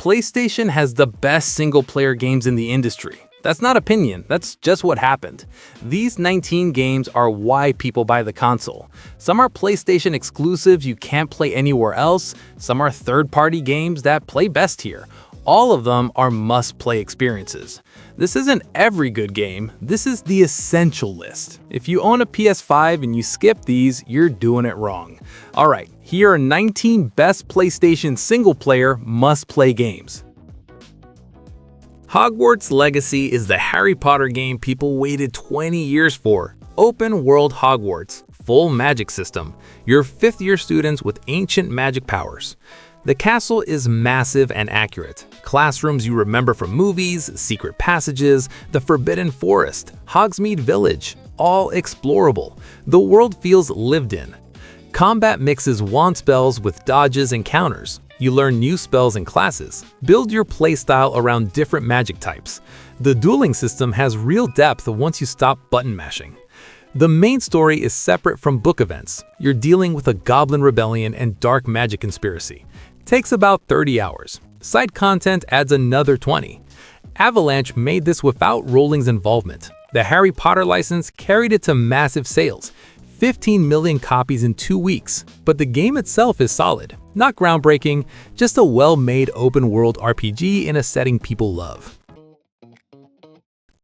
PlayStation has the best single-player games in the industry. That's not opinion, that's just what happened. These 19 games are why people buy the console. Some are PlayStation exclusives you can't play anywhere else, some are third-party games that play best here. All of them are must-play experiences. This isn't every good game, this is the essential list. If you own a PS5 and you skip these, you're doing it wrong. Alright, here are 19 best PlayStation single-player must-play games. Hogwarts Legacy is the Harry Potter game people waited 20 years for. Open world Hogwarts, full magic system. You're fifth-year students with ancient magic powers. The castle is massive and accurate. Classrooms you remember from movies, secret passages, the Forbidden Forest, Hogsmeade Village, all explorable. The world feels lived in. Combat mixes wand spells with dodges and counters. You learn new spells and classes. Build your playstyle around different magic types. The dueling system has real depth once you stop button mashing. The main story is separate from book events. You're dealing with a goblin rebellion and dark magic conspiracy. Takes about 30 hours. Side content adds another 20. Avalanche made this without Rowling's involvement. The Harry Potter license carried it to massive sales. 15 million copies in 2 weeks, but the game itself is solid. Not groundbreaking, just a well-made open-world RPG in a setting people love.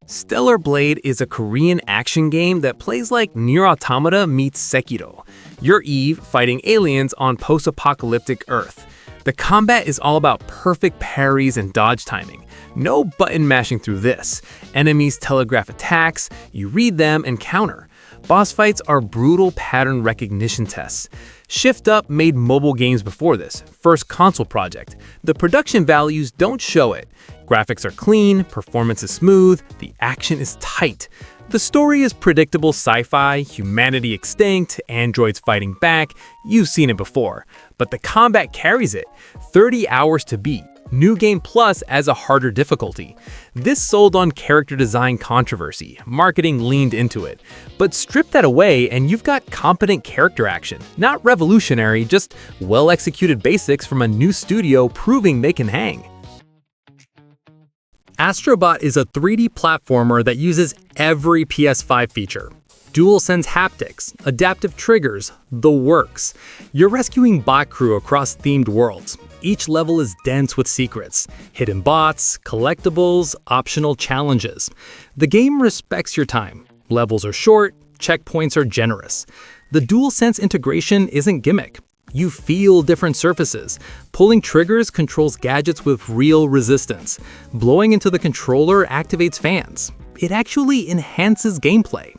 Stellar Blade is a Korean action game that plays like Nier Automata meets Sekiro. You're Eve fighting aliens on post-apocalyptic Earth. The combat is all about perfect parries and dodge timing. No button mashing through this. Enemies telegraph attacks, you read them and counter. Boss fights are brutal pattern recognition tests. Shift Up made mobile games before this, first console project. The production values don't show it. Graphics are clean, performance is smooth, the action is tight. The story is predictable sci-fi, humanity extinct, androids fighting back. You've seen it before. But the combat carries it. 30 hours to beat. New Game Plus as a harder difficulty. This sold on character design controversy. Marketing leaned into it. But strip that away and you've got competent character action. Not revolutionary, just well-executed basics from a new studio proving they can hang. Astro Bot is a 3D platformer that uses every PS5 feature. DualSense haptics, adaptive triggers, the works. You're rescuing bot crew across themed worlds. Each level is dense with secrets, hidden bots, collectibles, optional challenges. The game respects your time. Levels are short, checkpoints are generous. The DualSense integration isn't gimmick. You feel different surfaces. Pulling triggers controls gadgets with real resistance. Blowing into the controller activates fans. It actually enhances gameplay.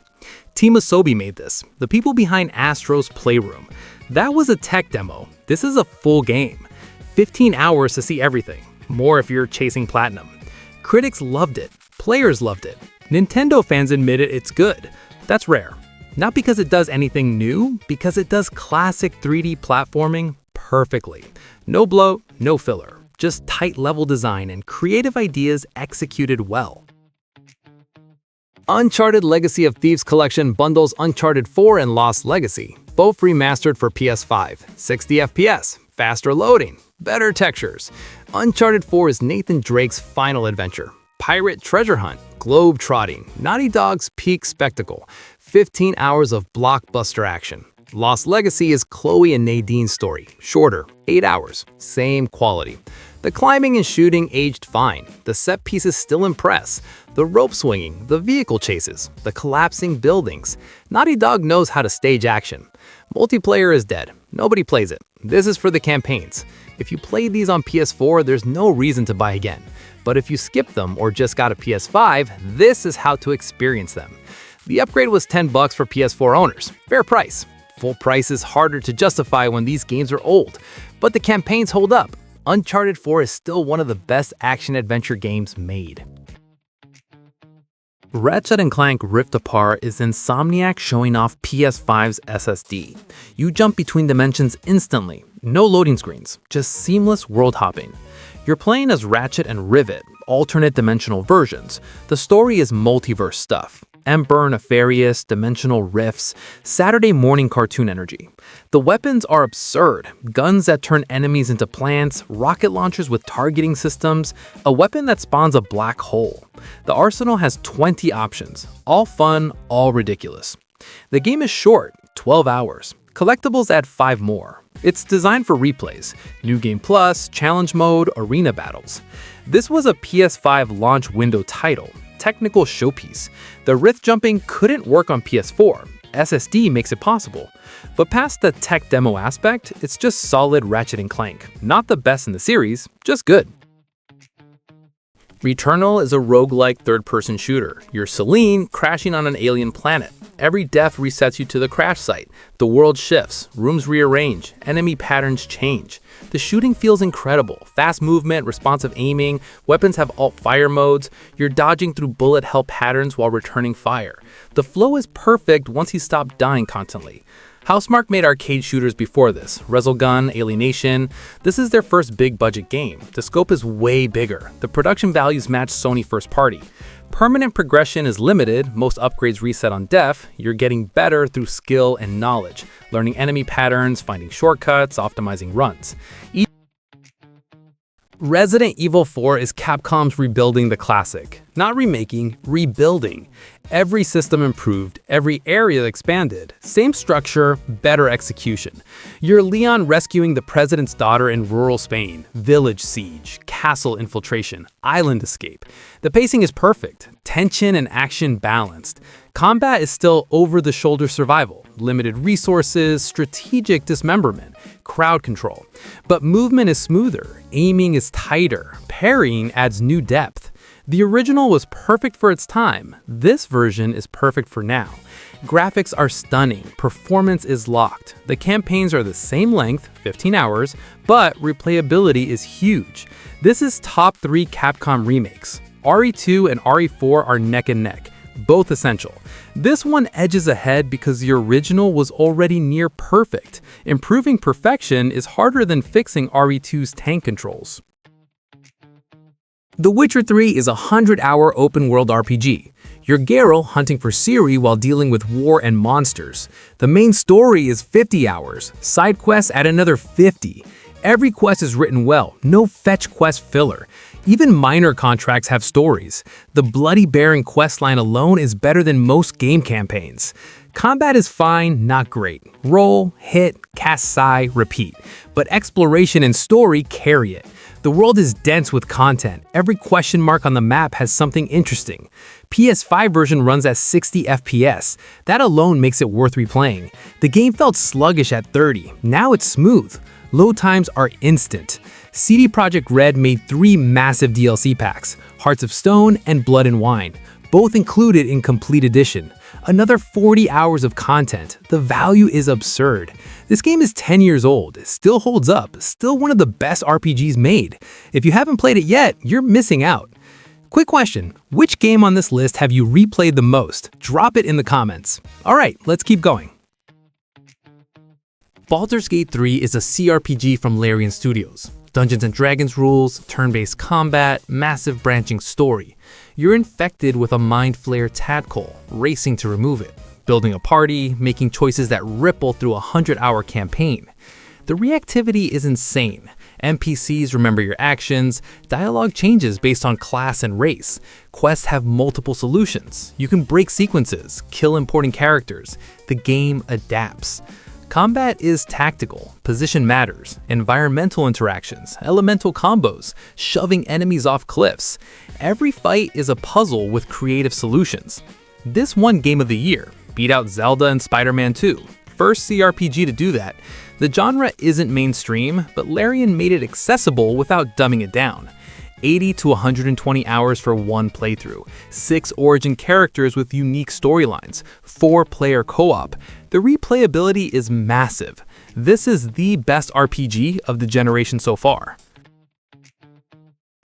Team Asobi made this, the people behind Astro's Playroom. That was a tech demo. This is a full game. 15 hours to see everything. More if you're chasing platinum. Critics loved it. Players loved it. Nintendo fans admitted it's good. That's rare. Not because it does anything new, because it does classic 3D platforming perfectly. No bloat, no filler. Just tight level design and creative ideas executed well. Uncharted Legacy of Thieves Collection bundles Uncharted 4 and Lost Legacy, both remastered for PS5. 60 FPS, faster loading, better textures. Uncharted 4 is Nathan Drake's final adventure. Pirate treasure hunt, globe-trotting, Naughty Dog's peak spectacle, 15 hours of blockbuster action. Lost Legacy is Chloe and Nadine's story, shorter, 8 hours, same quality. The climbing and shooting aged fine, the set pieces still impress. The rope swinging, the vehicle chases, the collapsing buildings. Naughty Dog knows how to stage action. Multiplayer is dead, nobody plays it. This is for the campaigns. If you played these on PS4, there's no reason to buy again. But if you skipped them or just got a PS5, this is how to experience them. The upgrade was $10 for PS4 owners, fair price. Full price is harder to justify when these games are old, but the campaigns hold up. Uncharted 4 is still one of the best action-adventure games made. Ratchet and Clank Rift Apart is Insomniac showing off PS5's SSD. You jump between dimensions instantly, no loading screens, just seamless world hopping. You're playing as Ratchet and Rivet, alternate dimensional versions. The story is multiverse stuff. Emperor Nefarious, Dimensional Rifts, Saturday morning cartoon energy. The weapons are absurd. Guns that turn enemies into plants, rocket launchers with targeting systems, a weapon that spawns a black hole. The arsenal has 20 options, all fun, all ridiculous. The game is short, 12 hours. Collectibles add 5 more. It's designed for replays, New Game Plus, Challenge Mode, Arena Battles. This was a PS5 launch window title, technical showpiece. The Rift jumping couldn't work on PS4. SSD makes it possible. But past the tech demo aspect, it's just solid Ratchet and Clank. Not the best in the series, just good. Returnal is a roguelike third-person shooter. You're Celine crashing on an alien planet. Every death resets you to the crash site. The world shifts, rooms rearrange, enemy patterns change. The shooting feels incredible. Fast movement, responsive aiming, weapons have alt-fire modes. You're dodging through bullet hell patterns while returning fire. The flow is perfect once you stop dying constantly. Housemarque made arcade shooters before this, Resogun, Alienation. This is their first big-budget game. The scope is way bigger. The production values match Sony first party. Permanent progression is limited, most upgrades reset on death. You're getting better through skill and knowledge, learning enemy patterns, finding shortcuts, optimizing runs. Resident Evil 4 is Capcom's rebuilding the classic. Not remaking, rebuilding. Every system improved, every area expanded. Same structure, better execution. You're Leon rescuing the president's daughter in rural Spain. Village siege, castle infiltration, island escape. The pacing is perfect, tension and action balanced. Combat is still over-the-shoulder survival, limited resources, strategic dismemberment, crowd control. But movement is smoother, aiming is tighter, parrying adds new depth. The original was perfect for its time. This version is perfect for now. Graphics are stunning, performance is locked. The campaigns are the same length, 15 hours, but replayability is huge. This is top 3 Capcom remakes. RE2 and RE4 are neck and neck, both essential. This one edges ahead because the original was already near perfect. Improving perfection is harder than fixing RE2's tank controls. The Witcher 3 is a 100-hour open-world RPG. You're Geralt hunting for Ciri while dealing with war and monsters. The main story is 50 hours. Side quests add another 50. Every quest is written well, no fetch quest filler. Even minor contracts have stories. The Bloody Baron questline alone is better than most game campaigns. Combat is fine, not great. Roll, hit, cast psi, repeat. But exploration and story carry it. The world is dense with content. Every question mark on the map has something interesting. PS5 version runs at 60 FPS. That alone makes it worth replaying. The game felt sluggish at 30. Now it's smooth. Load times are instant. CD Projekt Red made 3 massive DLC packs, Hearts of Stone and Blood and Wine, both included in Complete Edition. Another 40 hours of content. The value is absurd. This game is 10 years old, still holds up, still one of the best RPGs made. If you haven't played it yet, you're missing out. Quick question, which game on this list have you replayed the most? Drop it in the comments. Alright, let's keep going. Baldur's Gate 3 is a CRPG from Larian Studios. Dungeons & Dragons rules, turn-based combat, massive branching story. You're infected with a mind flayer tadpole, racing to remove it. Building a party, making choices that ripple through a 100-hour campaign. The reactivity is insane. NPCs remember your actions, dialogue changes based on class and race. Quests have multiple solutions. You can break sequences, kill important characters. The game adapts. Combat is tactical, position matters, environmental interactions, elemental combos, shoving enemies off cliffs. Every fight is a puzzle with creative solutions. This won Game of the Year, beat out Zelda and Spider-Man 2. First CRPG to do that. The genre isn't mainstream, but Larian made it accessible without dumbing it down. 80 to 120 hours for one playthrough, 6 origin characters with unique storylines, 4-player co-op. The replayability is massive. This is the best RPG of the generation so far.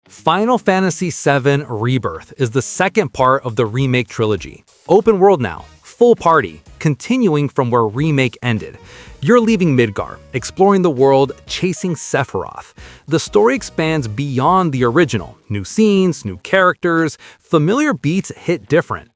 Final Fantasy VII Rebirth is the second part of the Remake trilogy. Open world now, full party, continuing from where Remake ended. You're leaving Midgar, exploring the world, chasing Sephiroth. The story expands beyond the original. New scenes, new characters, familiar beats hit different.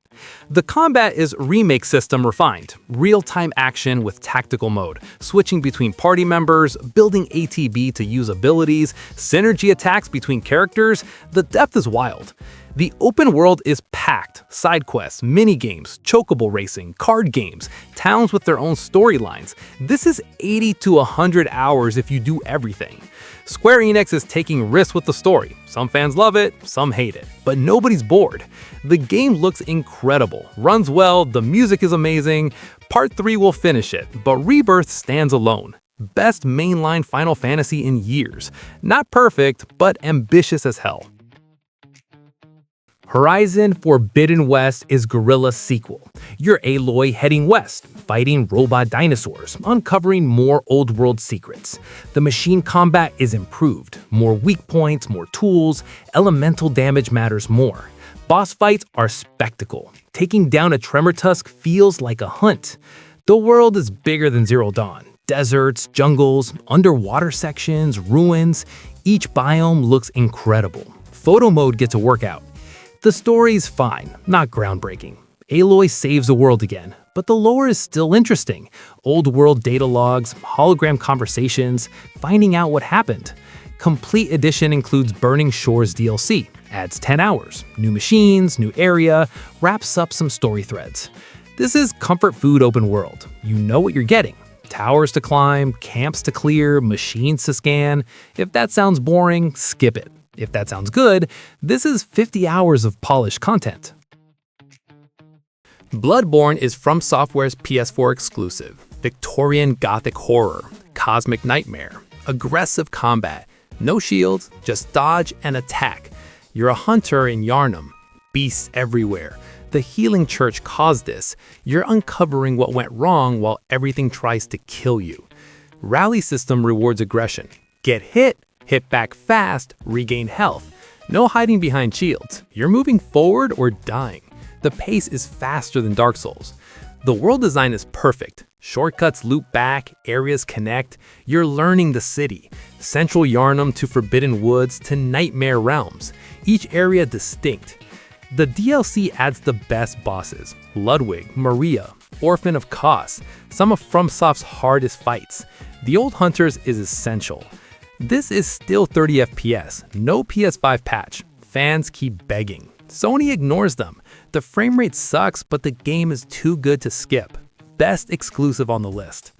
The combat is Remake system refined, real-time action with tactical mode, switching between party members, building ATB to use abilities, synergy attacks between characters. The depth is wild. The open world is packed. Side quests, mini-games, chocobo racing, card games, towns with their own storylines. This is 80 to 100 hours if you do everything. Square Enix is taking risks with the story. Some fans love it, some hate it, but nobody's bored. The game looks incredible, runs well, the music is amazing. Part 3 will finish it, but Rebirth stands alone. Best mainline Final Fantasy in years. Not perfect, but ambitious as hell. Horizon Forbidden West is Guerrilla's sequel. You're Aloy heading west, fighting robot dinosaurs, uncovering more old-world secrets. The machine combat is improved. More weak points, more tools, elemental damage matters more. Boss fights are spectacle. Taking down a Tremor Tusk feels like a hunt. The world is bigger than Zero Dawn. Deserts, jungles, underwater sections, ruins. Each biome looks incredible. Photo mode gets a workout. The story's fine, not groundbreaking. Aloy saves the world again, but the lore is still interesting. Old world data logs, hologram conversations, finding out what happened. Complete Edition includes Burning Shores DLC, adds 10 hours, new machines, new area, wraps up some story threads. This is comfort food open world. You know what you're getting. Towers to climb, camps to clear, machines to scan. If that sounds boring, skip it. If that sounds good, this is 50 hours of polished content. Bloodborne is From Software's PS4 exclusive. Victorian Gothic horror, cosmic nightmare, aggressive combat, no shields, just dodge and attack. You're a hunter in Yharnam, beasts everywhere. The healing church caused this. You're uncovering what went wrong while everything tries to kill you. Rally system rewards aggression. Get hit, hit back fast, regain health. No hiding behind shields. You're moving forward or dying. The pace is faster than Dark Souls. The world design is perfect. Shortcuts loop back, areas connect. You're learning the city. Central Yharnam to Forbidden Woods to Nightmare Realms. Each area distinct. The DLC adds the best bosses. Ludwig, Maria, Orphan of Kos, some of FromSoft's hardest fights. The Old Hunters is essential. This is still 30 FPS, no PS5 patch. Fans keep begging. Sony ignores them. The frame rate sucks, but the game is too good to skip. Best exclusive on the list.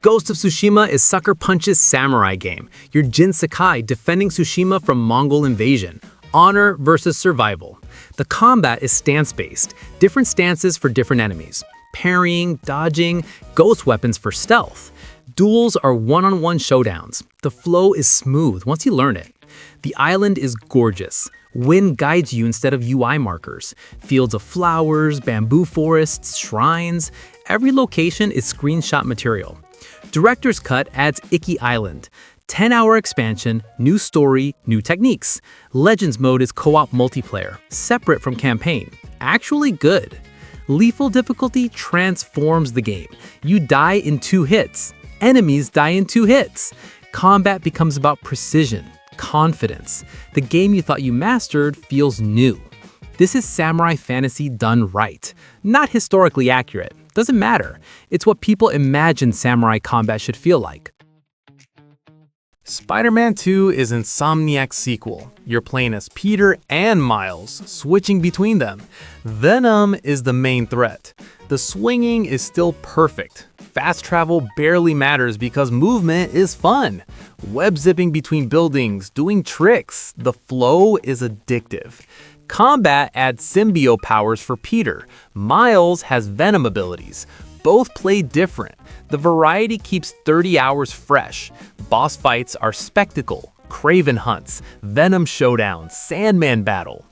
Ghost of Tsushima is Sucker Punch's samurai game. You're Jin Sakai defending Tsushima from Mongol invasion. Honor versus survival. The combat is stance-based. Different stances for different enemies. Parrying, dodging, ghost weapons for stealth. Duels are one-on-one showdowns. The flow is smooth once you learn it. The island is gorgeous. Wind guides you instead of UI markers. Fields of flowers, bamboo forests, shrines. Every location is screenshot material. Director's Cut adds Iki Island. 10-hour expansion, new story, new techniques. Legends mode is co-op multiplayer, separate from campaign. Actually good. Lethal difficulty transforms the game. You die in 2 hits. Enemies die in 2 hits. Combat becomes about precision, confidence. The game you thought you mastered feels new. This is samurai fantasy done right. Not historically accurate. Doesn't matter. It's what people imagine samurai combat should feel like. Spider-Man 2 is Insomniac's sequel. You're playing as Peter and Miles, switching between them. Venom is the main threat. The swinging is still perfect. Fast travel barely matters because movement is fun. Web zipping between buildings, doing tricks. The flow is addictive. Combat adds symbiote powers for Peter. Miles has Venom abilities. Both play different. The variety keeps 30 hours fresh. Boss fights are spectacle. Kraven hunts, Venom showdown, Sandman battle.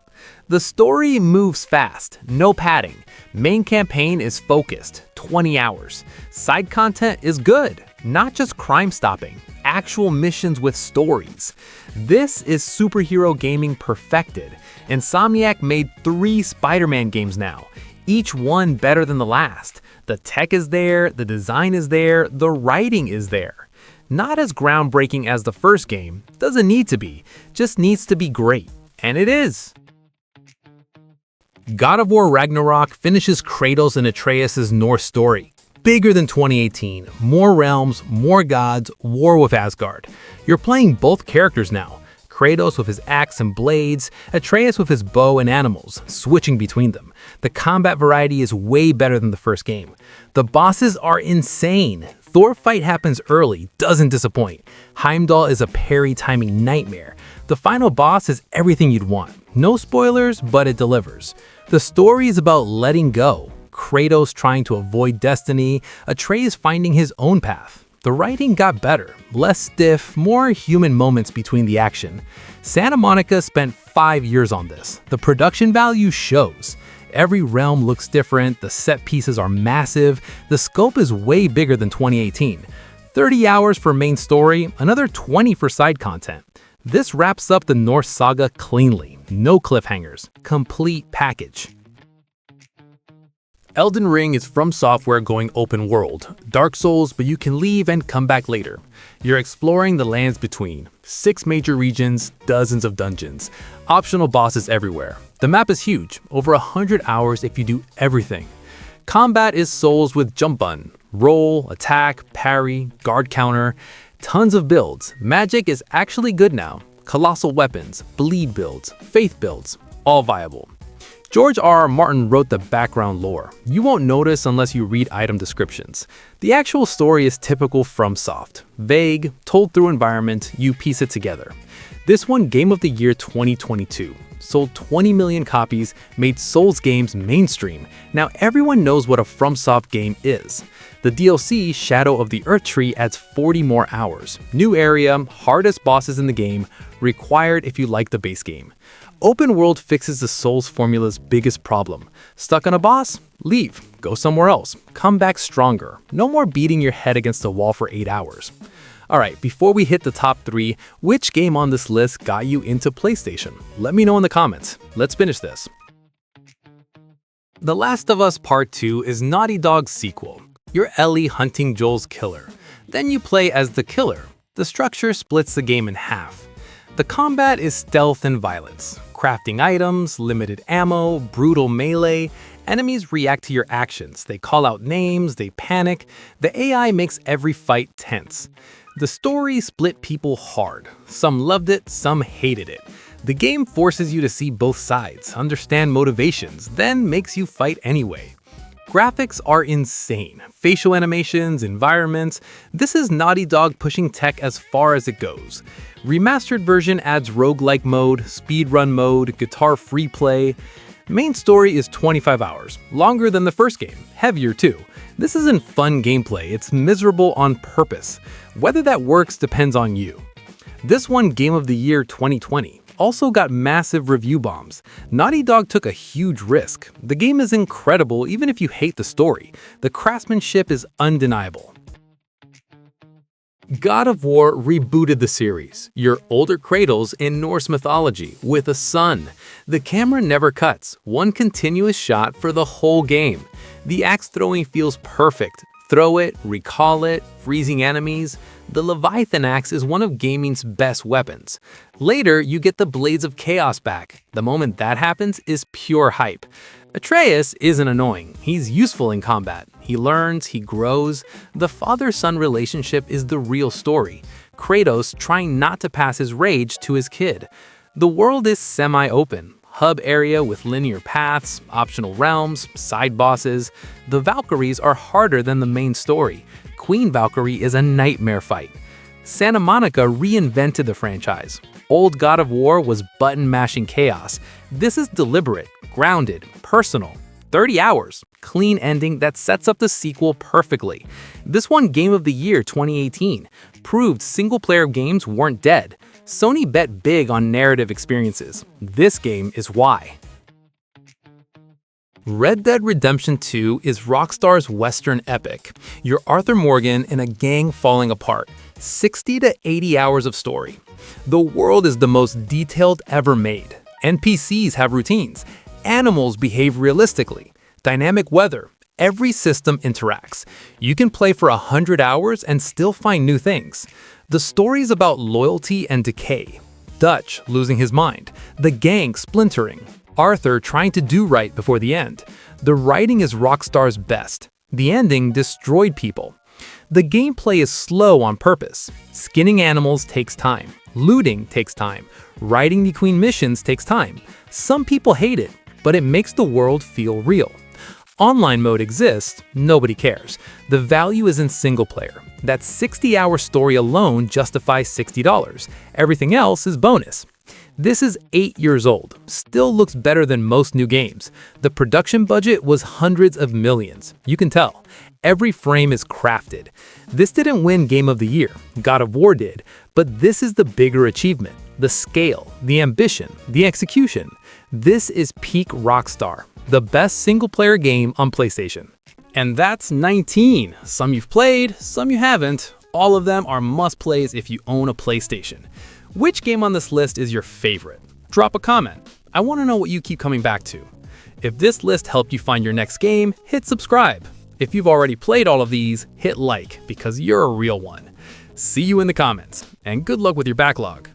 The story moves fast, no padding. Main campaign is focused, 20 hours. Side content is good, not just crime stopping, actual missions with stories. This is superhero gaming perfected. Insomniac made 3 Spider-Man games now, each one better than the last. The tech is there, the design is there, the writing is there. Not as groundbreaking as the first game, doesn't need to be, just needs to be great. And it is. God of War Ragnarök finishes Kratos and Atreus' Norse story. Bigger than 2018, more realms, more gods, war with Asgard. You're playing both characters now. Kratos with his axe and blades, Atreus with his bow and animals, switching between them. The combat variety is way better than the first game. The bosses are insane. Thor fight happens early, doesn't disappoint. Heimdall is a parry timing nightmare. The final boss is everything you'd want. No spoilers, but it delivers. The story is about letting go. Kratos trying to avoid destiny, Atreus finding his own path. The writing got better, less stiff, more human moments between the action. Santa Monica spent 5 years on this. The production value shows. Every realm looks different, the set pieces are massive, the scope is way bigger than 2018. 30 hours for main story, another 20 for side content. This wraps up the Norse saga cleanly. No cliffhangers. Complete package. Elden Ring is From Software going open world. Dark Souls, but you can leave and come back later. You're exploring the lands between. 6 major regions, dozens of dungeons. Optional bosses everywhere. The map is huge, over 100 hours if you do everything. Combat is Souls with jump button. Roll, attack, parry, guard counter. Tons of builds. Magic is actually good now. Colossal weapons, bleed builds, faith builds, all viable. George R. R. Martin wrote the background lore. You won't notice unless you read item descriptions. The actual story is typical FromSoft. Vague, told through environment, you piece it together. This won Game of the Year 2022. Sold 20 million copies, made Souls games mainstream. Now everyone knows what a FromSoft game is. The DLC, Shadow of the Earth Tree, adds 40 more hours. New area, hardest bosses in the game, required if you like the base game. Open world fixes the Souls formula's biggest problem. Stuck on a boss? Leave. Go somewhere else. Come back stronger. No more beating your head against a wall for 8 hours. Alright, before we hit the top 3, which game on this list got you into PlayStation? Let me know in the comments. Let's finish this. The Last of Us Part 2 is Naughty Dog's sequel. You're Ellie hunting Joel's killer. Then you play as the killer. The structure splits the game in half. The combat is stealth and violence. Crafting items, limited ammo, brutal melee. Enemies react to your actions. They call out names, they panic. The AI makes every fight tense. The story split people hard. Some loved it, some hated it. The game forces you to see both sides, understand motivations, then makes you fight anyway. Graphics are insane. Facial animations, environments. This is Naughty Dog pushing tech as far as it goes. Remastered version adds roguelike mode, speedrun mode, guitar free play. Main story is 25 hours, longer than the first game, heavier too. This isn't fun gameplay, it's miserable on purpose. Whether that works depends on you. This won Game of the Year 2020. Also got massive review bombs. Naughty Dog took a huge risk. The game is incredible even if you hate the story. The craftsmanship is undeniable. God of War rebooted the series. You're older Kratos in Norse mythology with a son. The camera never cuts, one continuous shot for the whole game. The axe throwing feels perfect. Throw it, recall it, freezing enemies. The Leviathan axe is one of gaming's best weapons. Later, you get the Blades of Chaos back. The moment that happens is pure hype. Atreus isn't annoying. He's useful in combat. He learns, he grows. The father-son relationship is the real story. Kratos trying not to pass his rage to his kid. The world is semi-open. Hub area with linear paths, optional realms, side bosses. The Valkyries are harder than the main story. Queen Valkyrie is a nightmare fight. Santa Monica reinvented the franchise. Old God of War was button-mashing chaos. This is deliberate, grounded, personal. 30 hours, clean ending that sets up the sequel perfectly. This won Game of the Year 2018. Proved single-player games weren't dead. Sony bet big on narrative experiences. This game is why. Red Dead Redemption 2 is Rockstar's Western epic. You're Arthur Morgan in a gang falling apart. 60 to 80 hours of story. The world is the most detailed ever made. NPCs have routines. Animals behave realistically. Dynamic weather. Every system interacts. You can play for 100 hours and still find new things. The story's about loyalty and decay. Dutch losing his mind. The gang splintering. Arthur trying to do right before the end. The writing is Rockstar's best. The ending destroyed people. The gameplay is slow on purpose. Skinning animals takes time. Looting takes time. Riding between missions takes time. Some people hate it, but it makes the world feel real. Online mode exists, nobody cares. The value is in single player. That 60-hour story alone justifies $60. Everything else is bonus. This is 8 years old, still looks better than most new games. The production budget was hundreds of millions. You can tell. Every frame is crafted. This didn't win Game of the Year, God of War did, but this is the bigger achievement. The scale, the ambition, the execution. This is peak Rockstar, the best single-player game on PlayStation. And that's 19. Some you've played, some you haven't. All of them are must-plays if you own a PlayStation. Which game on this list is your favorite? Drop a comment. I want to know what you keep coming back to. If this list helped you find your next game, hit subscribe. If you've already played all of these, hit like because you're a real one. See you in the comments, and good luck with your backlog.